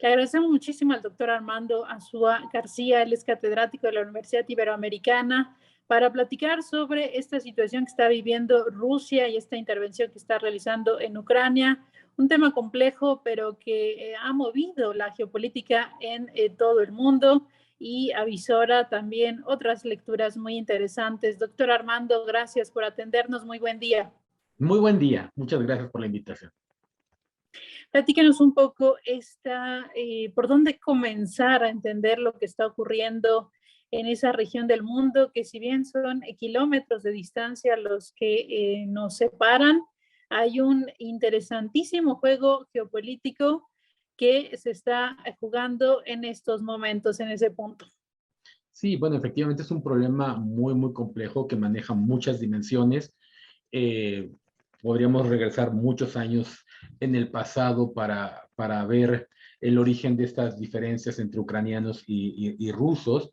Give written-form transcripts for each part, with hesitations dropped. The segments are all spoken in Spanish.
Le agradecemos muchísimo al doctor Armando Azúa García, él es catedrático de la Universidad Iberoamericana, para platicar sobre esta situación que está viviendo Rusia y esta intervención que está realizando en Ucrania. Un tema complejo, pero que ha movido la geopolítica en todo el mundo y avisora también otras lecturas muy interesantes. Doctor Armando, gracias por atendernos. Muy buen día. Muy buen día, muchas gracias por la invitación. Platícanos un poco por dónde comenzar a entender lo que está ocurriendo en esa región del mundo, que si bien son kilómetros de distancia los que nos separan, hay un interesantísimo juego geopolítico que se está jugando en estos momentos, en ese punto. Sí, bueno, efectivamente es un problema muy complejo que maneja muchas dimensiones. Eh, Podríamos regresar muchos años en el pasado para ver el origen de estas diferencias entre ucranianos y rusos.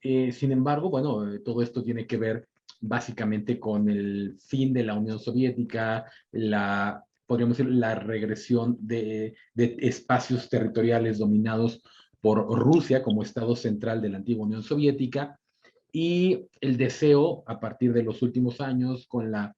Sin embargo, bueno, todo esto tiene que ver básicamente con el fin de la Unión Soviética, podríamos decir, la regresión de espacios territoriales dominados por Rusia como Estado central de la antigua Unión Soviética, y el deseo a partir de los últimos años con la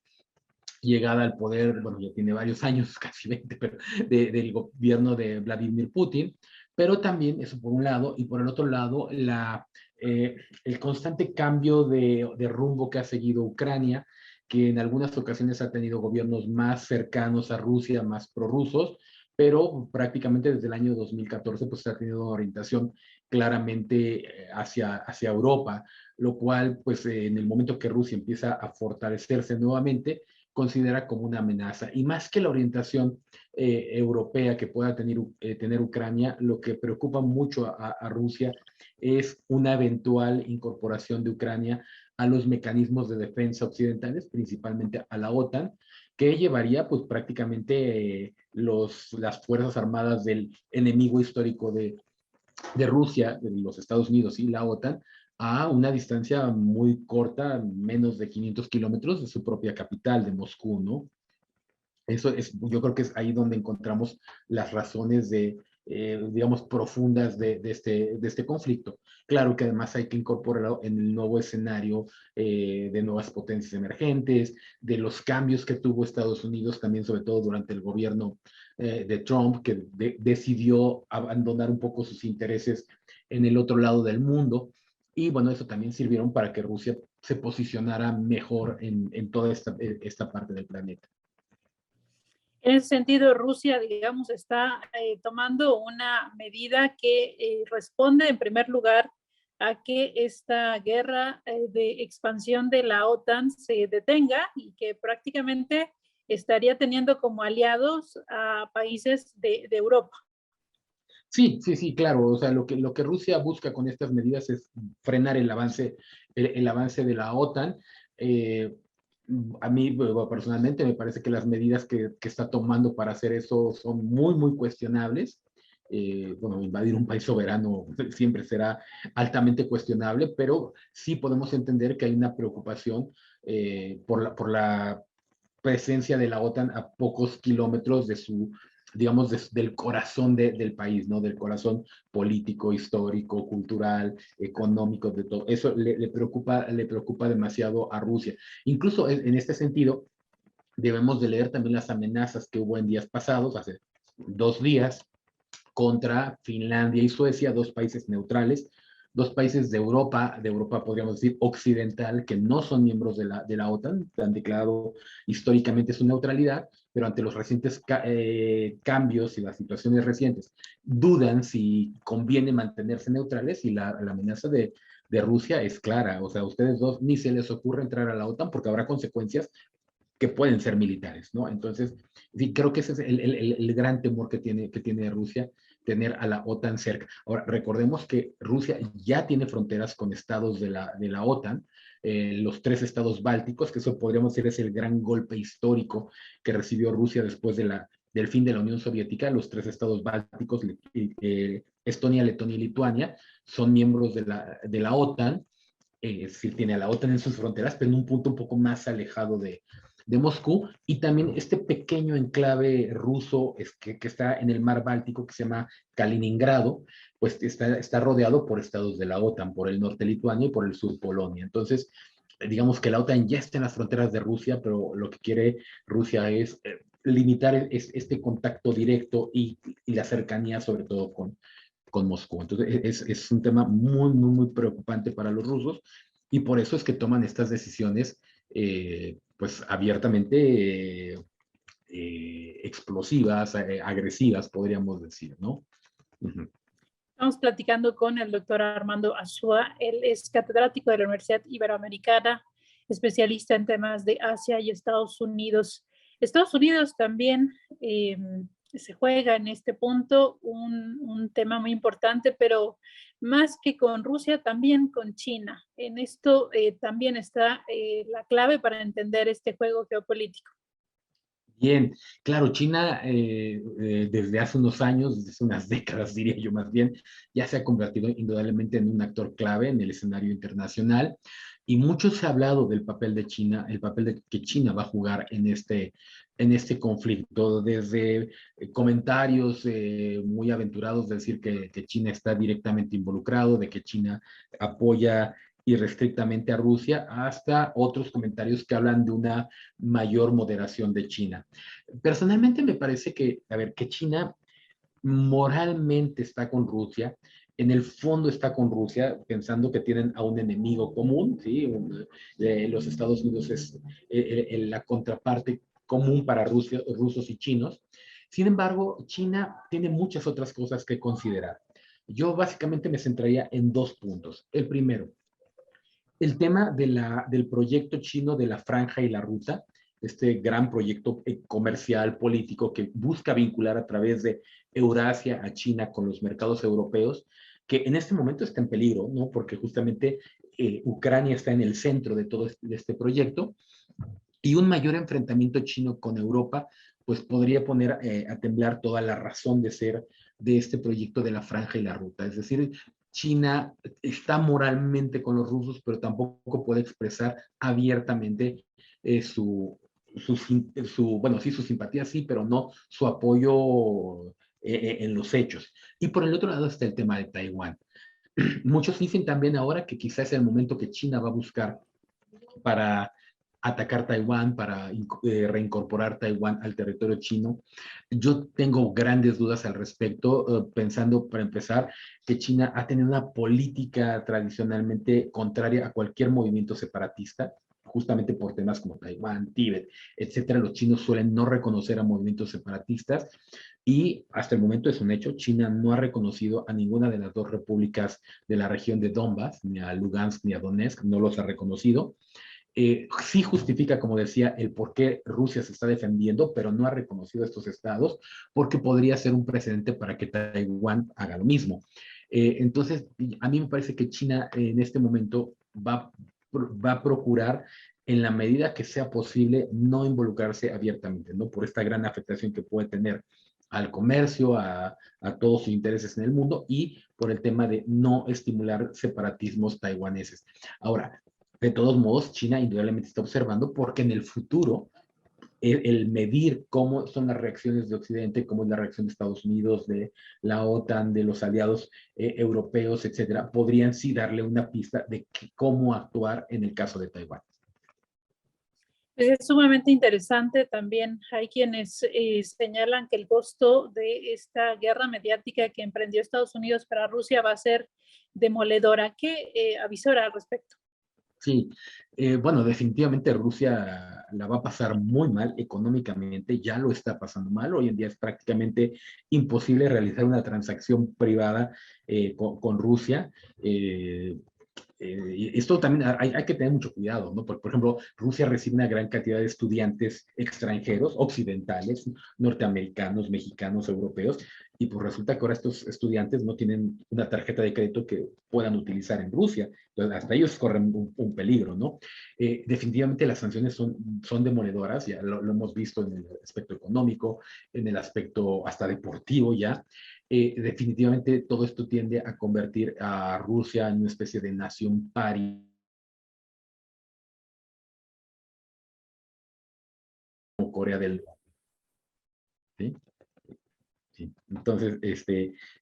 llegada al poder, bueno, ya tiene varios años, casi 20, pero del gobierno de Vladimir Putin, pero también eso por un lado, y por el otro lado, el constante cambio de rumbo que ha seguido Ucrania, que en algunas ocasiones ha tenido gobiernos más cercanos a Rusia, más prorrusos, pero prácticamente desde el año 2014 pues ha tenido una orientación claramente hacia Europa, lo cual pues en el momento que Rusia empieza a fortalecerse nuevamente, considera como una amenaza. Y más que la orientación europea que pueda tener Ucrania, lo que preocupa mucho a Rusia es una eventual incorporación de Ucrania a los mecanismos de defensa occidentales, principalmente a la OTAN, que llevaría pues prácticamente las Fuerzas Armadas del enemigo histórico de Rusia, de los Estados Unidos y la OTAN, a una distancia muy corta, menos de 500 kilómetros de su propia capital, de Moscú, ¿no? Eso es, yo creo que es ahí donde encontramos las razones digamos, profundas de este conflicto. Claro que además hay que incorporarlo en el nuevo escenario de nuevas potencias emergentes, de los cambios que tuvo Estados Unidos también, sobre todo durante el gobierno de Trump, que decidió abandonar un poco sus intereses en el otro lado del mundo. Y bueno, eso también sirvieron para que Rusia se posicionara mejor en toda esta parte del planeta. En ese sentido, Rusia, digamos, está tomando una medida que responde en primer lugar a que esta guerra de expansión de la OTAN se detenga y que prácticamente estaría teniendo como aliados a países de Europa. Sí, claro. O sea, lo que Rusia busca con estas medidas es frenar el avance de la OTAN. Eh, a mí, bueno, personalmente, me parece que las medidas que está tomando para hacer eso son muy cuestionables. Bueno, invadir un país soberano siempre será altamente cuestionable, pero sí podemos entender que hay una preocupación por la presencia de la OTAN a pocos kilómetros digamos, del corazón del país, ¿no? Del corazón político, histórico, cultural, económico, de todo. Eso le preocupa demasiado a Rusia. Incluso en este sentido, debemos de leer también las amenazas que hubo en días pasados, hace 2 días, contra Finlandia y Suecia, dos países neutrales, dos países de Europa podríamos decir occidental, que no son miembros de la OTAN, han declarado históricamente su neutralidad, pero ante los recientes cambios y las situaciones recientes, dudan si conviene mantenerse neutrales, y la amenaza de Rusia es clara. O sea, a ustedes dos ni se les ocurre entrar a la OTAN porque habrá consecuencias que pueden ser militares, ¿no? Entonces, sí, creo que ese es el gran temor que tiene Rusia, tener a la OTAN cerca. Ahora, recordemos que Rusia ya tiene fronteras con estados de la OTAN, los 3 estados bálticos, que eso podríamos decir es el gran golpe histórico que recibió Rusia después del fin de la Unión Soviética. Los 3 estados bálticos, Estonia, Letonia y Lituania, son miembros de la OTAN, es decir, tiene a la OTAN en sus fronteras, pero en un punto un poco más alejado de Moscú, y también este pequeño enclave ruso que está en el mar Báltico, que se llama Kaliningrado, pues está rodeado por estados de la OTAN, por el norte Lituania y por el sur Polonia. Entonces, digamos que la OTAN ya está en las fronteras de Rusia, pero lo que quiere Rusia es limitar este contacto directo y la cercanía, sobre todo con Moscú. Entonces, es un tema muy, muy, muy preocupante para los rusos y por eso es que toman estas decisiones, pues abiertamente explosivas, agresivas, podríamos decir, ¿no? Uh-huh. Estamos platicando con el doctor Armando Azúa. Él es catedrático de la Universidad Iberoamericana, especialista en temas de Asia y Estados Unidos. Estados Unidos también se juega en este punto un tema muy importante, pero más que con Rusia, también con China. En esto también está la clave para entender este juego geopolítico. Bien, claro, China desde hace unos años, desde hace unas décadas diría yo más bien, ya se ha convertido indudablemente en un actor clave en el escenario internacional y mucho se ha hablado del papel de China, el papel que China va a jugar en este conflicto, desde comentarios muy aventurados de decir que China está directamente involucrado, de que China apoya irrestrictamente a Rusia, hasta otros comentarios que hablan de una mayor moderación de China. Personalmente me parece que, a ver, que China moralmente está con Rusia, en el fondo está con Rusia, pensando que tienen a un enemigo común, ¿sí? Los Estados Unidos es la contraparte común para rusos y chinos. Sin embargo, China tiene muchas otras cosas que considerar. Yo básicamente me centraría en dos puntos. El primero, el tema del proyecto chino de la Franja y la Ruta, este gran proyecto comercial, político, que busca vincular a través de Eurasia a China con los mercados europeos, que en este momento está en peligro, ¿no? Porque justamente Ucrania está en el centro de todo este proyecto, y un mayor enfrentamiento chino con Europa, pues podría poner a temblar toda la razón de ser de este proyecto de la Franja y la Ruta. Es decir, China está moralmente con los rusos, pero tampoco puede expresar abiertamente bueno, sí, su simpatía, sí, pero no su apoyo en los hechos. Y por el otro lado está el tema de Taiwán. Muchos dicen también ahora que quizás es el momento que China va a buscar para atacar Taiwán, para reincorporar Taiwán al territorio chino. Yo tengo grandes dudas al respecto, pensando, para empezar, que China ha tenido una política tradicionalmente contraria a cualquier movimiento separatista, justamente por temas como Taiwán, Tíbet, etcétera. Los chinos suelen no reconocer a movimientos separatistas y hasta el momento es un hecho, China no ha reconocido a ninguna de las dos repúblicas de la región de Donbass, ni a Lugansk ni a Donetsk, no los ha reconocido. Sí justifica, como decía, el por qué Rusia se está defendiendo, pero no ha reconocido estos estados, porque podría ser un precedente para que Taiwán haga lo mismo. Entonces, a mí me parece que China en este momento va a procurar, en la medida que sea posible, no involucrarse abiertamente, ¿no? Por esta gran afectación que puede tener al comercio, a todos sus intereses en el mundo y por el tema de no estimular separatismos taiwaneses. Ahora, de todos modos, China indudablemente está observando porque en el futuro el medir cómo son las reacciones de Occidente, cómo es la reacción de Estados Unidos, de la OTAN, de los aliados europeos, etcétera, podrían sí darle una pista de cómo actuar en el caso de Taiwán. Pues es sumamente interesante también. Hay quienes señalan que el costo de esta guerra mediática que emprendió Estados Unidos para Rusia va a ser demoledora. ¿Qué avisora al respecto? Sí, bueno, definitivamente Rusia la va a pasar muy mal económicamente, ya lo está pasando mal. Hoy en día es prácticamente imposible realizar una transacción privada con Rusia. Esto también hay que tener mucho cuidado, ¿no? Por ejemplo, Rusia recibe una gran cantidad de estudiantes extranjeros, occidentales, norteamericanos, mexicanos, europeos, y pues resulta que ahora estos estudiantes no tienen una tarjeta de crédito que puedan utilizar en Rusia. Entonces, hasta ellos corren un peligro, ¿no? Definitivamente las sanciones son demoledoras, ya lo hemos visto en el aspecto económico, en el aspecto hasta deportivo ya. Definitivamente todo esto tiende a convertir a Rusia en una especie de nación pari Corea del Norte. ¿Sí? Sí. Entonces,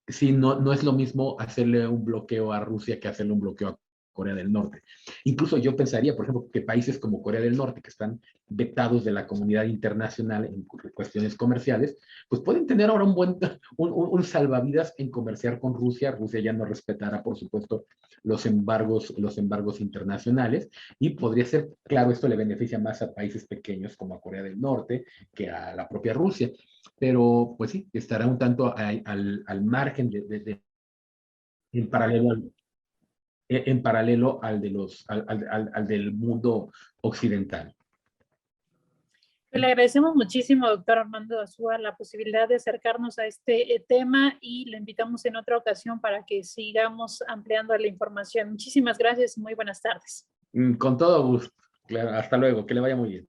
sí, no es lo mismo hacerle un bloqueo a Rusia que hacerle un bloqueo a Corea del Norte. Incluso yo pensaría, por ejemplo, que países como Corea del Norte, que están vetados de la comunidad internacional en cuestiones comerciales, pues pueden tener ahora un salvavidas en comerciar con Rusia. Rusia ya no respetará, por supuesto, los embargos internacionales, y podría ser, claro, esto le beneficia más a países pequeños como a Corea del Norte que a la propia Rusia, pero pues sí, estará un tanto al margen en paralelo en paralelo al del mundo occidental. Le agradecemos muchísimo, doctor Armando Azúa, la posibilidad de acercarnos a este tema, y le invitamos en otra ocasión para que sigamos ampliando la información. Muchísimas gracias y muy buenas tardes. Con todo gusto. Claro, hasta luego, que le vaya muy bien.